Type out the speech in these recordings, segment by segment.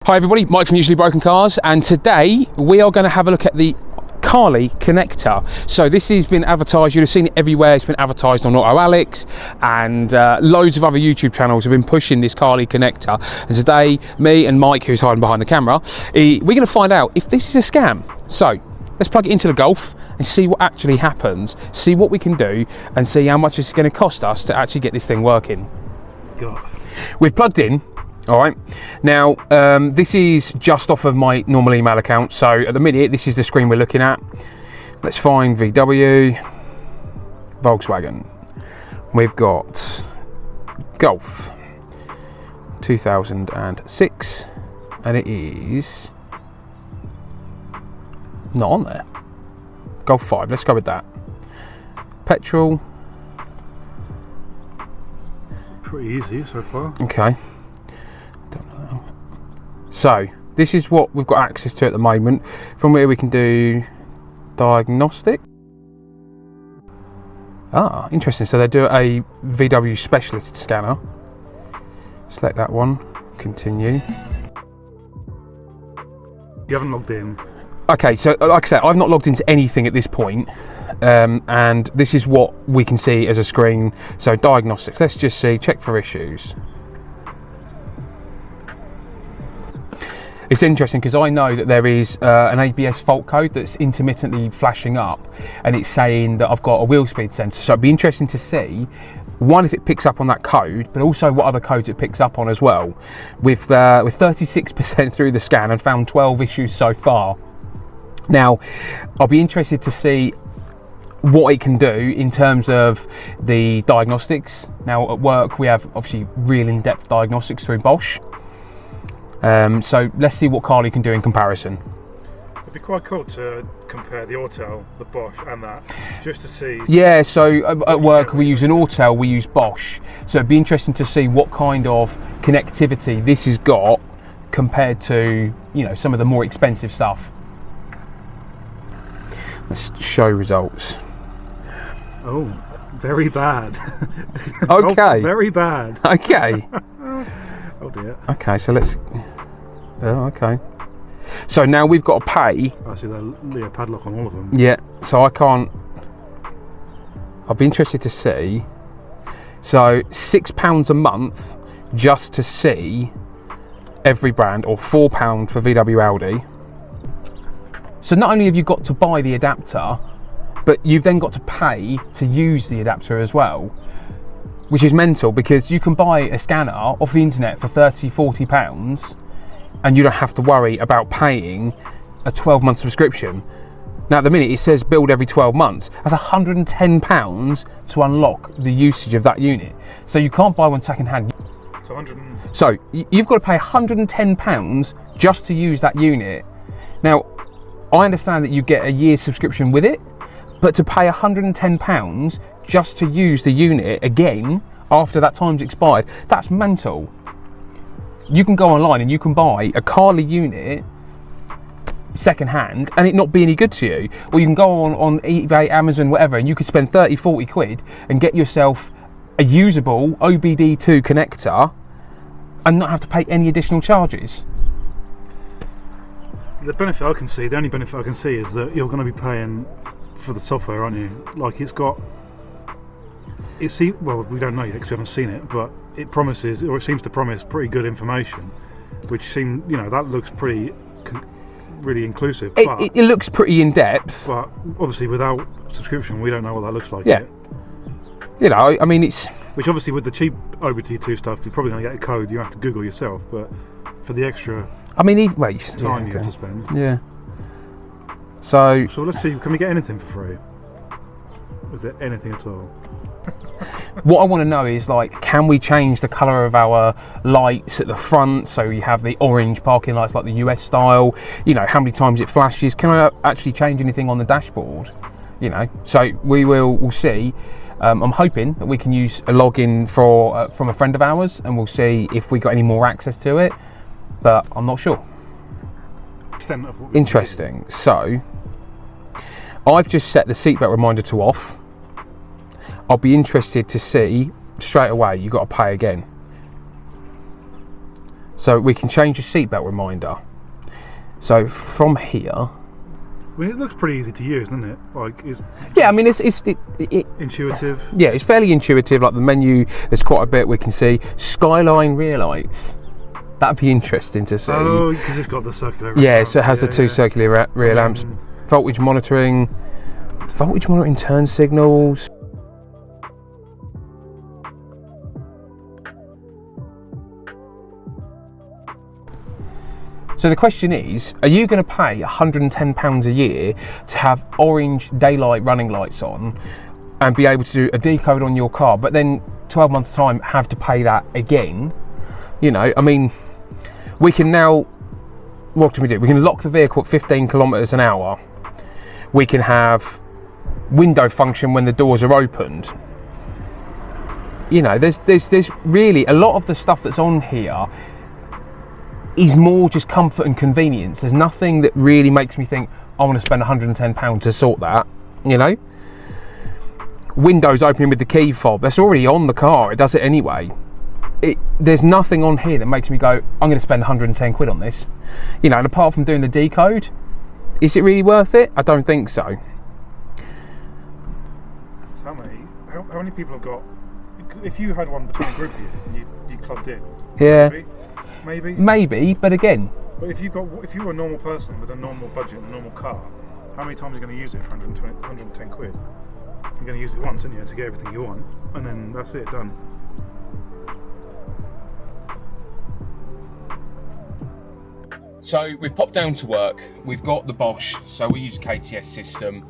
Hi everybody, Mike from Usually Broken Cars, and today we are going to have a look at the Carly connector. So this has been advertised, you'd have seen it everywhere. It's been advertised on Auto Alex, and loads of other YouTube channels have been pushing this Carly connector. And today, me and Mike, who's hiding behind the camera, we're going to find out if this is a scam. So let's plug it into the Golf and see what actually happens, see what we can do, and see how much it's going to cost us to actually get this thing working. We've plugged in. All right, now this is just off of my normal email account, so at the minute this is the screen we're looking at. Let's find VW, Volkswagen. We've got Golf 2006, and it is not on there. Golf 5, let's go with that. Petrol. Pretty easy so far. Okay. So this is what we've got access to at the moment. From where we can do diagnostic. Ah, interesting. So they do a VW specialist scanner. Select that one. Continue. You haven't logged in. Okay, so like I said, I've not logged into anything at this point, and this is what we can see as a screen. So diagnostics. Let's just see. Check for issues. It's interesting because I know that there is an ABS fault code that's intermittently flashing up, and it's saying that I've got a wheel speed sensor. So it'd be interesting to see, one, if it picks up on that code, but also what other codes it picks up on as well. With 36% through the scan and found 12 issues so far. Now, I'll be interested to see what it can do in terms of the diagnostics. Now at work we have obviously real in-depth diagnostics through Bosch. So let's see what Carly can do in comparison. It'd be quite cool to compare the Autel, the Bosch, and that, just to see. Yeah, so at work we use an Autel, we use Bosch. So it'd be interesting to see what kind of connectivity this has got compared to, you know, some of the more expensive stuff. Let's show results. Oh, very bad. Okay. Oh, very bad. Okay. Oh dear. Okay, so let's. Oh, okay. So now we've got to pay. I see the padlock on all of them. Yeah, so I can't. I'll be interested to see. So £6 a month just to see every brand, or £4 for VW Audi. So not only have you got to buy the adapter, but you've then got to pay to use the adapter as well, which is mental, because you can buy a scanner off the internet for £30–40 and you don't have to worry about paying a 12-month subscription. Now at the minute it says build every 12 months. That's £110 to unlock the usage of that unit. So you can't buy one second hand. So you've got to pay £110 just to use that unit. Now I understand that you get a year's subscription with it, but to pay £110 just to use the unit again after that time's expired, that's mental. You can go online and you can buy a Carly unit second hand and it not be any good to you. Or you can go on eBay, Amazon, whatever, and you could spend 30–40 quid and get yourself a usable OBD2 connector and not have to pay any additional charges. The benefit I can see, the only benefit I can see, is that you're going to be paying for the software, aren't you? Like it's got. Well, we don't know yet because we haven't seen it, but it promises, or it seems to promise, pretty good information, which seems, you know, that looks pretty, really inclusive. It looks pretty in depth, but obviously without subscription, we don't know what that looks like. Yeah, yet. You know, I mean, it's. Which obviously with the cheap OBD2 stuff, you're probably going to get a code you have to Google yourself, but for the extra, I mean, even time you have to spend. Yeah. So let's see. Can we get anything for free? Is there anything at all? What I want to know is, like, can we change the colour of our lights at the front so you have the orange parking lights like the US style? You know, how many times it flashes? Can I actually change anything on the dashboard? You know, so we'll see. I'm hoping that we can use a login from a friend of ours, and we'll see if we got any more access to it. But I'm not sure. Interesting. So I've just set the seatbelt reminder to off. I'll be interested to see straight away. You've got to pay again. So we can change the seatbelt reminder. So from here, I mean, it looks pretty easy to use, doesn't it? Like, yeah, I mean, it's intuitive. Yeah, it's fairly intuitive. Like the menu, there's quite a bit we can see. Skyline rear lights. That'd be interesting to see. Oh, because it's got the circular. Yeah, lamps. so it has the two circular rear lamps. Voltage monitoring turn signals. So the question is, are you going to pay £110 a year to have orange daylight running lights on and be able to do a decode on your car, but then 12 months time have to pay that again? You know, I mean, we can now, what can we do? We can lock the vehicle at 15 kilometers an hour. We can have window function when the doors are opened. You know, there's really a lot of the stuff that's on here is more just comfort and convenience. There's nothing that really makes me think I want to spend £110 to sort that, you know. Windows opening with the key fob, that's already on the car, it does it anyway. There's nothing on here that makes me go, I'm going to spend 110 quid on this, you know. And apart from doing the decode, is it really worth it? I don't think so. So how many people have got, if you had one between a group of you and you clubbed in, Yeah, maybe, but again, but if you were a normal person with a normal budget and a normal car, how many times are you going to use it for 110 quid? You're going to use it once, aren't you, to get everything you want, and then that's it, done. So we've popped down to work, we've got the Bosch, so we use a KTS system,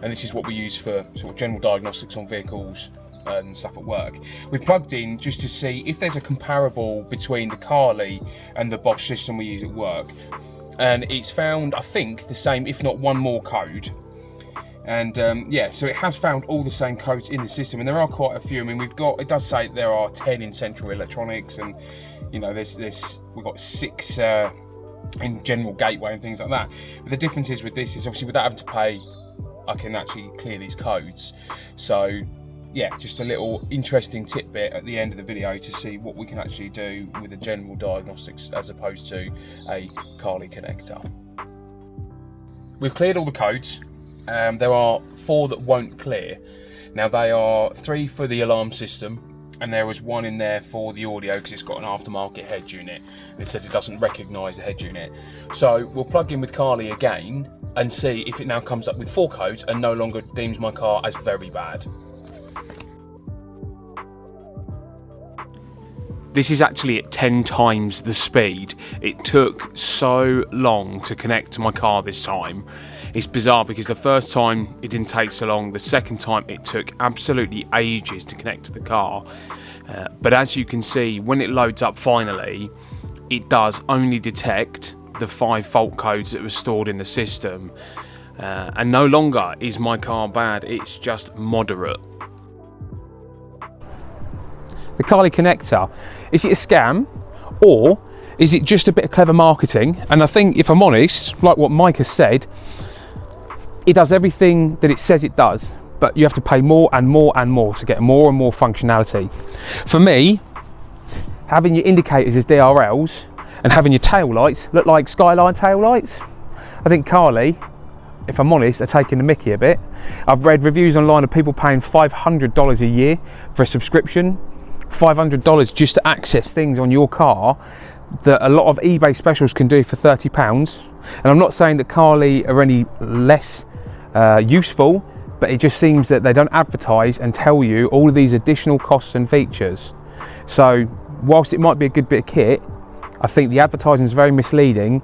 and this is what we use for sort of general diagnostics on vehicles and stuff at work. We've plugged in just to see if there's a comparable between the Carly and the Bosch system we use at work, and it's found, I think, the same, if not one more code. And yeah, so it has found all the same codes in the system, and there are quite a few. I mean, it does say there are 10 in central electronics, and you know, we've got 6 in general gateway and things like that. But the difference is with this is obviously without having to pay, I can actually clear these codes. So yeah, just a little interesting tidbit at the end of the video to see what we can actually do with a general diagnostics as opposed to a Carly connector. We've cleared all the codes. There are 4 that won't clear. Now they are 3 for the alarm system, and there was 1 in there for the audio because it's got an aftermarket head unit. It says it doesn't recognise the head unit. So we'll plug in with Carly again and see if it now comes up with 4 codes and no longer deems my car as very bad. This is actually at 10 times the speed. It took so long to connect to my car this time. It's bizarre because the first time it didn't take so long, the second time it took absolutely ages to connect to the car. But as you can see, when it loads up finally, it does only detect the 5 fault codes that were stored in the system. And no longer is my car bad, it's just moderate. The Carly connector, is it a scam or is it just a bit of clever marketing? And I think, if I'm honest, like what Mike has said, it does everything that it says it does, but you have to pay more and more and more to get more and more functionality. For me, having your indicators as DRLs and having your tail lights look like Skyline tail lights, I think Carly, if I'm honest, are taking the mickey a bit. I've read reviews online of people paying $500 a year for a subscription. $500 just to access things on your car that a lot of eBay specials can do for £30. And I'm not saying that Carly are any less useful, but it just seems that they don't advertise and tell you all of these additional costs and features. So whilst it might be a good bit of kit, I think the advertising is very misleading.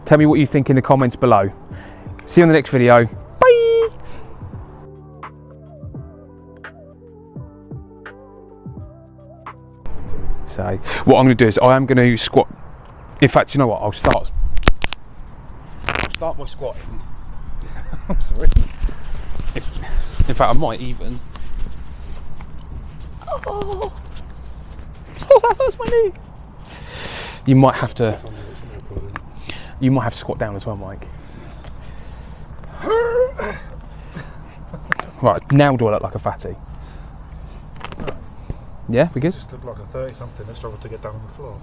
Tell me what you think in the comments below. See you on the next video. Bye! So what I'm going to do is I am going to squat. In fact, you know what? I'll start by squatting. I'm sorry. In fact, I might even. Oh, that hurts my knee. You might have to. You might have to squat down as well, Mike. Right, now do I look like a fatty? Yeah, we good? Just looked like a 30-something that struggled to get down on the floor.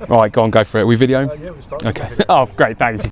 All right, go on, go for it. We video? Yeah, we started. Okay. Oh, great, thanks.